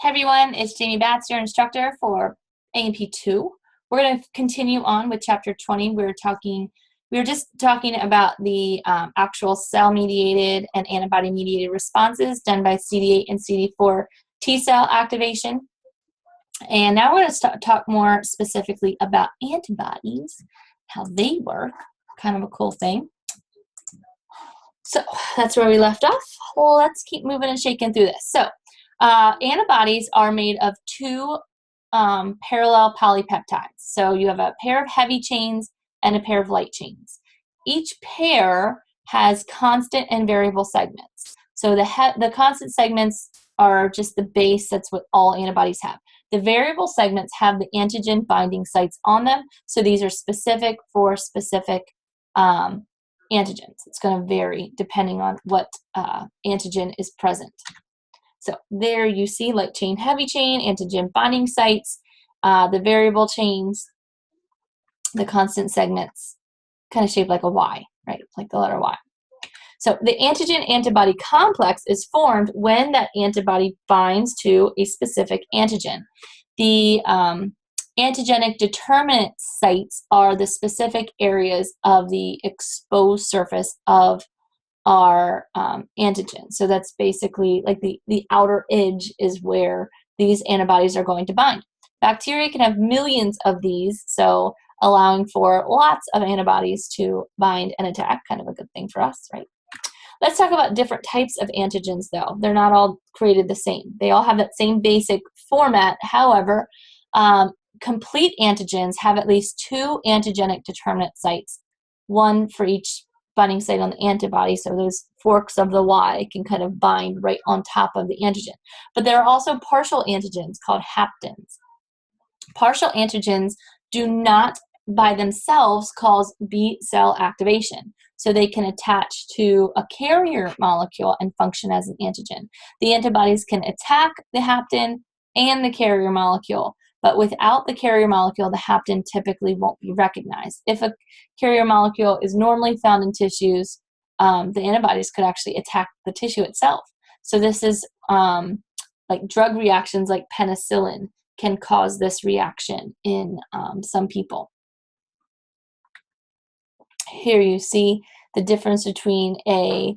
Hey everyone, it's Jamie Batts, your instructor for A&P2. We're going to continue on with chapter 20. We were just talking about the actual cell-mediated and antibody-mediated responses done by CD8 and CD4 T-cell activation. And now we're going to talk more specifically about antibodies, how they work, kind of a cool thing. So that's where we left off. Well, let's keep moving and shaking through this. So antibodies are made of two parallel polypeptides. So you have a pair of heavy chains and a pair of light chains. Each pair has constant and variable segments. So the constant segments are just the base. That's what all antibodies have. The variable segments have the antigen binding sites on them. So these are specific for specific antigens. It's going to vary depending on what antigen is present. So there you see light chain, heavy chain, antigen binding sites, the variable chains, the constant segments, kind of shaped like a Y, right? Like the letter Y. So the antigen-antibody complex is formed when that antibody binds to a specific antigen. The antigenic determinant sites are the specific areas of the exposed surface of our antigen. So that's basically like the outer edge is where these antibodies are going to bind. Bacteria can have millions of these, so allowing for lots of antibodies to bind and attack, kind of a good thing for us, right? Let's talk about different types of antigens, though. They're not all created the same. They all have that same basic format. However, complete antigens have at least two antigenic determinant sites, one for each binding site on the antibody, so those forks of the Y can kind of bind right on top of the antigen. But there are also partial antigens called haptens. Partial antigens do not by themselves cause B cell activation, so they can attach to a carrier molecule and function as an antigen. The antibodies can attack the hapten and the carrier molecule, but without the carrier molecule, the hapten typically won't be recognized. If a carrier molecule is normally found in tissues, the antibodies could actually attack the tissue itself. So this is like drug reactions like penicillin can cause this reaction in some people. Here you see the difference between a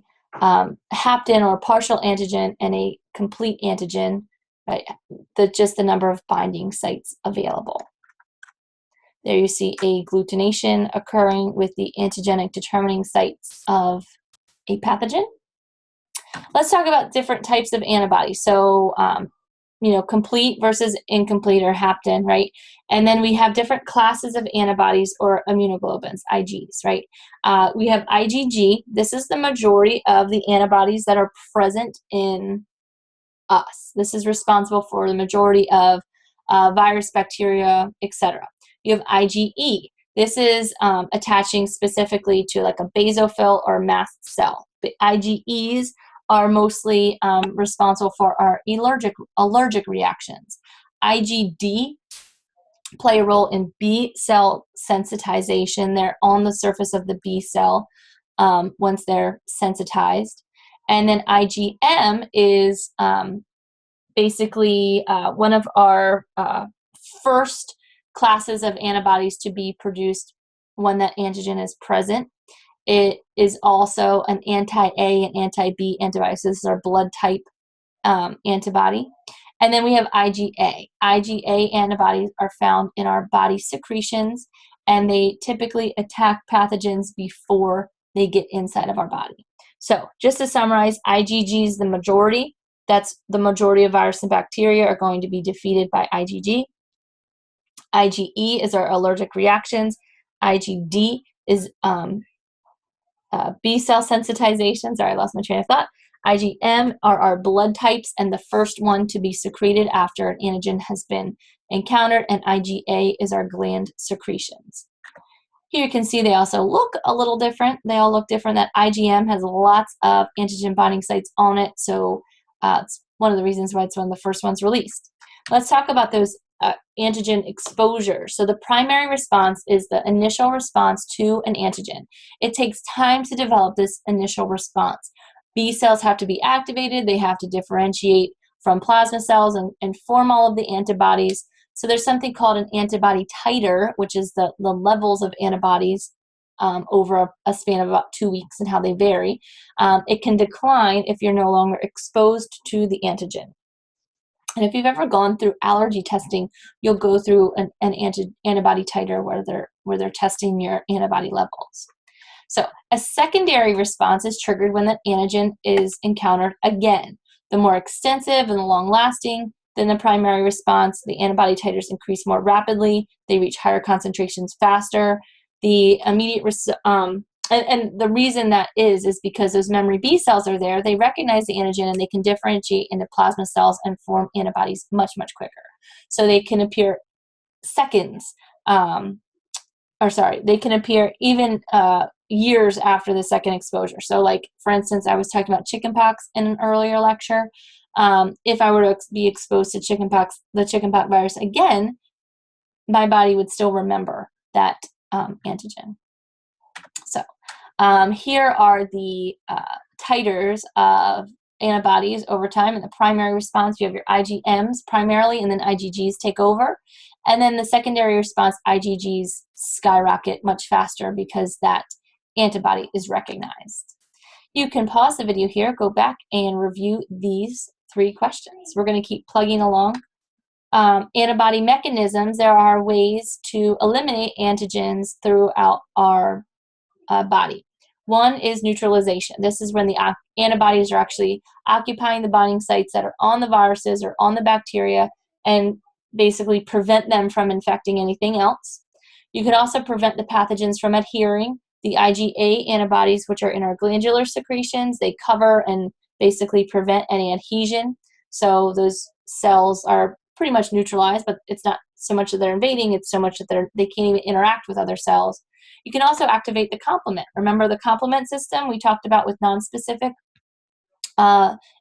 hapten or partial antigen and a complete antigen. Right, just the number of binding sites available. There you see a agglutination occurring with the antigenic determining sites of a pathogen. Let's talk about different types of antibodies. So, complete versus incomplete or hapten, right? And then we have different classes of antibodies or immunoglobulins, Igs, right? We have IgG. This is the majority of the antibodies that are present in us. This is responsible for the majority of virus, bacteria, etc. You have IgE. This is attaching specifically to like a basophil or mast cell. The IgEs are mostly responsible for our allergic reactions. IgD play a role in B cell sensitization. They're on the surface of the B cell once they're sensitized. And then IgM is basically one of our first classes of antibodies to be produced when that antigen is present. It is also an anti-A and anti-B antibody. So this is our blood type antibody. And then we have IgA. IgA antibodies are found in our body secretions, and they typically attack pathogens before they get inside of our body. So just to summarize, IgG is the majority. That's the majority of virus and bacteria are going to be defeated by IgG. IgE is our allergic reactions. IgD is B cell sensitization. Sorry, I lost my train of thought. IgM are our blood types and the first one to be secreted after an antigen has been encountered. And IgA is our gland secretions. Here you can see they also look a little different. They all look different. That IgM has lots of antigen binding sites on it, so it's one of the reasons why it's one of the first ones released. Let's talk about those antigen exposures. So the primary response is the initial response to an antigen. It takes time to develop this initial response. B cells have to be activated. They have to differentiate from plasma cells and form all of the antibodies. So there's something called an antibody titer, which is the levels of antibodies over a span of about 2 weeks and how they vary. It can decline if you're no longer exposed to the antigen. And if you've ever gone through allergy testing, you'll go through an antibody titer where they're testing your antibody levels. So a secondary response is triggered when the antigen is encountered again. The more extensive and long-lasting than the primary response, the antibody titers increase more rapidly. They reach higher concentrations faster. The immediate and the reason that is because those memory B cells are there. They recognize the antigen and they can differentiate into plasma cells and form antibodies much, much quicker. So they can appear seconds, they can appear even years after the second exposure. So like, for instance, I was talking about chickenpox in an earlier lecture. If I were to be exposed to the chickenpox virus again, my body would still remember that antigen. So here are the titers of antibodies over time. In the primary response, you have your IgMs primarily, and then IgGs take over. And then the secondary response, IgGs skyrocket much faster because that antibody is recognized. You can pause the video here, go back and review these 3 questions. We're going to keep plugging along. Antibody mechanisms, there are ways to eliminate antigens throughout our body. One is neutralization. This is when the antibodies are actually occupying the binding sites that are on the viruses or on the bacteria and basically prevent them from infecting anything else. You can also prevent the pathogens from adhering. The IgA antibodies, which are in our glandular secretions, they cover and basically prevent any adhesion. So those cells are pretty much neutralized, but it's not so much that they're invading, it's so much that they can't even interact with other cells. You can also activate the complement. Remember the complement system we talked about with nonspecific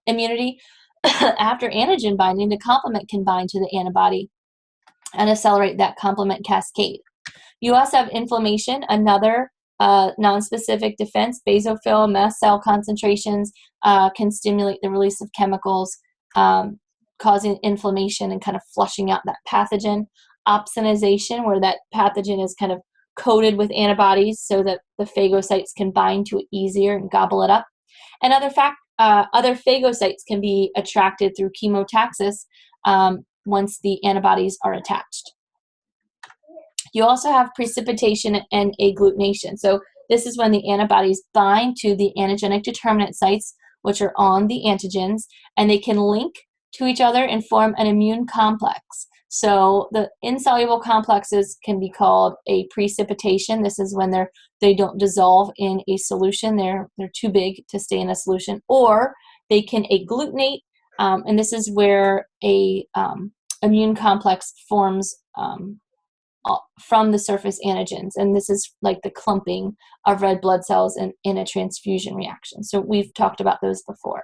immunity? After antigen binding, the complement can bind to the antibody and accelerate that complement cascade. You also have inflammation, another nonspecific defense. Basophil mast cell concentrations can stimulate the release of chemicals, causing inflammation and kind of flushing out that pathogen. Opsonization, where that pathogen is kind of coated with antibodies so that the phagocytes can bind to it easier and gobble it up. And other phagocytes can be attracted through chemotaxis once the antibodies are attached. You also have precipitation and agglutination. So this is when the antibodies bind to the antigenic determinant sites, which are on the antigens, and they can link to each other and form an immune complex. So the insoluble complexes can be called a precipitation. This is when they don't dissolve in a solution. They're too big to stay in a solution. Or they can agglutinate, and this is where a immune complex forms from the surface antigens. And this is like the clumping of red blood cells in a transfusion reaction. So we've talked about those before.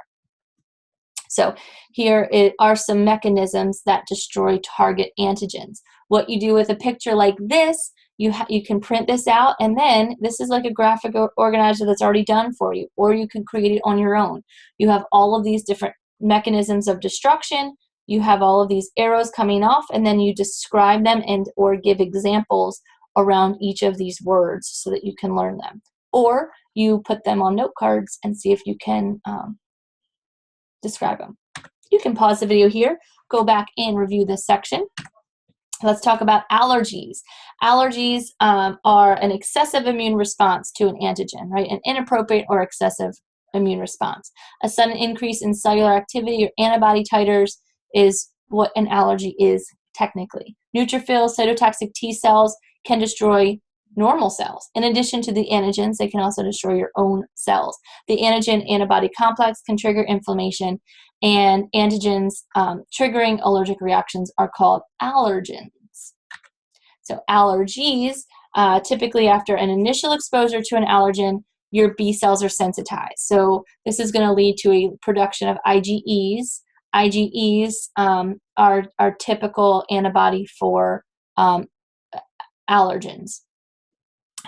So here are some mechanisms that destroy target antigens. What you do with a picture like this, you can print this out, and then this is like a graphic organizer that's already done for you, or you can create it on your own. You have all of these different mechanisms of destruction. You have all of these arrows coming off, and then you describe them or give examples around each of these words so that you can learn them. Or you put them on note cards and see if you can describe them. You can pause the video here, go back and review this section. Let's talk about allergies. Allergies are an excessive immune response to an antigen, right? An inappropriate or excessive immune response. A sudden increase in cellular activity or antibody titers is what an allergy is technically. Neutrophils, cytotoxic T cells can destroy normal cells. In addition to the antigens, they can also destroy your own cells. The antigen-antibody complex can trigger inflammation, and antigens triggering allergic reactions are called allergens. So allergies, typically after an initial exposure to an allergen, your B cells are sensitized. So this is going to lead to a production of IgEs. IgEs are typical antibody for allergens.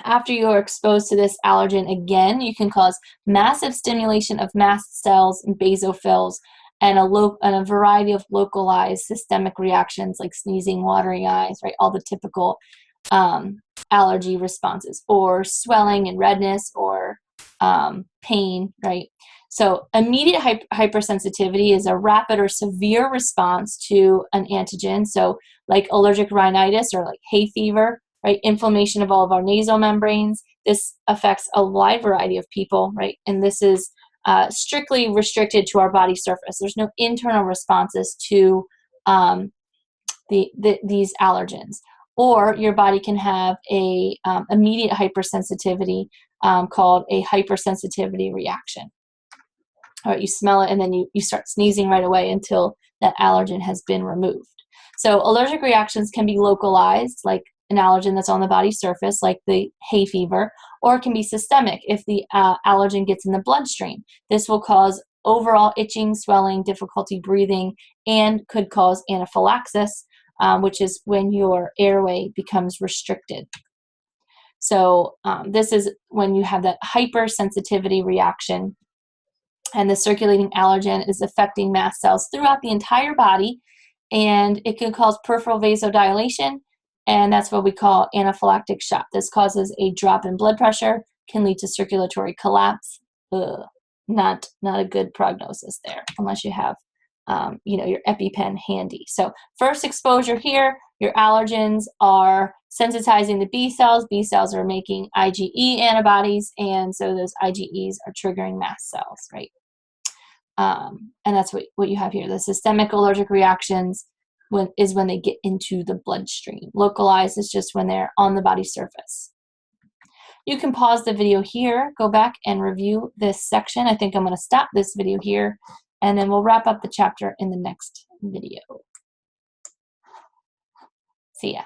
After you are exposed to this allergen again, you can cause massive stimulation of mast cells and basophils, and a variety of localized systemic reactions like sneezing, watering eyes, right? All the typical allergy responses, or swelling and redness, or pain, right? So immediate hypersensitivity is a rapid or severe response to an antigen. So like allergic rhinitis or like hay fever, right? Inflammation of all of our nasal membranes. This affects a wide variety of people, right? And this is strictly restricted to our body surface. There's no internal responses to these allergens. Or your body can have a immediate hypersensitivity called a hypersensitivity reaction. All right, you smell it and then you start sneezing right away until that allergen has been removed. So allergic reactions can be localized, like an allergen that's on the body surface, like the hay fever, or it can be systemic if the allergen gets in the bloodstream. This will cause overall itching, swelling, difficulty breathing, and could cause anaphylaxis, which is when your airway becomes restricted. So this is when you have that hypersensitivity reaction, and the circulating allergen is affecting mast cells throughout the entire body, and it can cause peripheral vasodilation, and that's what we call anaphylactic shock. This causes a drop in blood pressure, can lead to circulatory collapse. Not a good prognosis there, unless you have your EpiPen handy. So first exposure here, your allergens are sensitizing the B cells. B cells are making IgE antibodies, and so those IgEs are triggering mast cells, right? And that's what you have here. The systemic allergic reactions is when they get into the bloodstream. Localized is just when they're on the body surface. You can pause the video here, go back and review this section. I think I'm going to stop this video here, and then we'll wrap up the chapter in the next video. See ya.